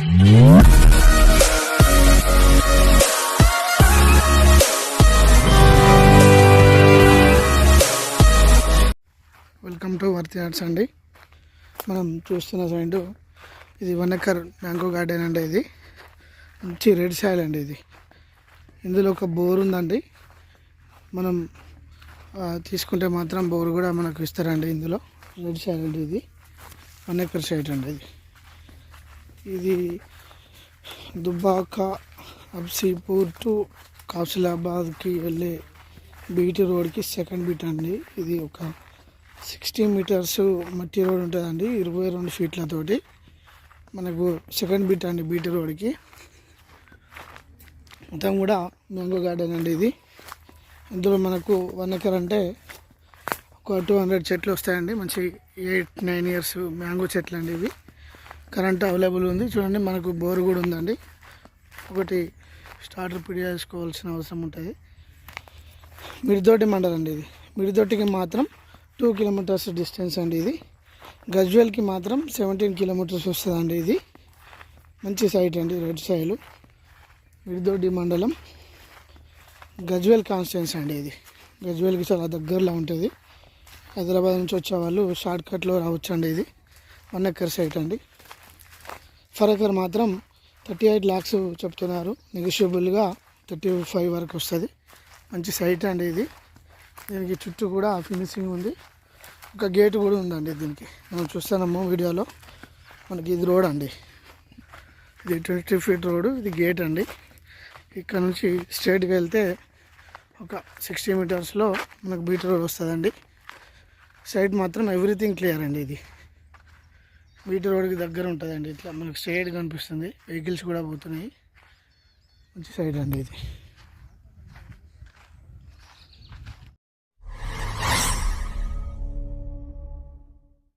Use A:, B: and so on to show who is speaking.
A: Welcome to వర్తి arts అండి. మనం చూస్తున్న సైడ్ ఇది 1 ఎకర్ మ్యాంగో గార్డెన్ అండి. ఇది మంచి రెడ్ సాయిల్ అండి. ఇది ఇందులో ఒక బోర్ ఉందండి. మనం తీసుకుంటే మాత్రం బోర్ కూడా మనకు ఇస్తారండి. ఇందులో రెడ్ సాయిల్ అండి. ఇది 1 ఎకర్ సైట్ అండి. ఇది దుబ్బాక అబ్సీపూర్ టు కాసిలాబాద్కి వెళ్ళే బీటీ రోడ్కి సెకండ్ బీట్ అండి. ఇది ఒక 60 మీటర్స్ మట్టి రోడ్ ఉంటుందండి. 22 ఫీట్లతోటి మనకు సెకండ్ బీట్ అండి. బీటీ రోడ్కి మొత్తం కూడా మ్యాంగో గార్డెన్ అండి. ఇది ఇందులో మనకు 1 ఎకర్ అంటే ఒక 200 చెట్లు వస్తాయండి. మంచి 8-9 ఇయర్స్ మ్యాంగో చెట్లు అండి. ఇవి కరెంట్ అవైలబుల్ ఉంది. చూడండి, మనకు బోర్ కూడా ఉందండి. ఒకటి స్టార్టర్ పిడి చేసుకోవాల్సిన అవసరం ఉంటుంది. మిడిదొడ్డి మండలం అండి. ఇది మిడిదొడ్డికి మాత్రం 2 కిలోమీటర్స్ డిస్టెన్స్ అండి. ఇది గజ్వేల్కి మాత్రం 17 కిలోమీటర్స్ వస్తుందండి. ఇది మంచి సైట్ అండి. రెడ్ సాయిల్, మిడిదొడ్డి మండలం, గజ్వేల్ కాన్స్టిట్యున్సీ అండి. ఇది గజ్వేల్కి చాలా దగ్గరలో ఉంటుంది. హైదరాబాద్ నుంచి వచ్చే వాళ్ళు షార్ట్కట్లో రావచ్చు అండి. ఇది 1 ఎకర్ సైట్ అండి. ఫర్ ఎకర్ మాత్రం 38 lakhs చెప్తున్నారు. నెగోషియబుల్గా 35 వరకు వస్తుంది. మంచి సైట్ అండి. ఇది దీనికి చుట్టూ కూడా ఫినిషింగ్ ఉంది. ఒక గేట్ కూడా ఉందండి. దీనికి మనం చూస్తున్నాము వీడియోలో. మనకి ఇది రోడ్ అండి. ఇది 20 feet రోడ్. ఇది గేట్ అండి. ఇక్కడ నుంచి స్ట్రైట్గా వెళ్తే ఒక 60 మీటర్స్లో మనకు బీటీ రోడ్ వస్తుందండి. సైడ్ మాత్రం ఎవ్రీథింగ్ క్లియర్ అండి. ఇది బీటీ రోడ్కి దగ్గర ఉంటుందండి. ఇట్లా మనకు స్ట్రైట్ కనిపిస్తుంది. వెహికల్స్ కూడా పోతున్నాయి. మంచి సైడ్ అండి ఇది.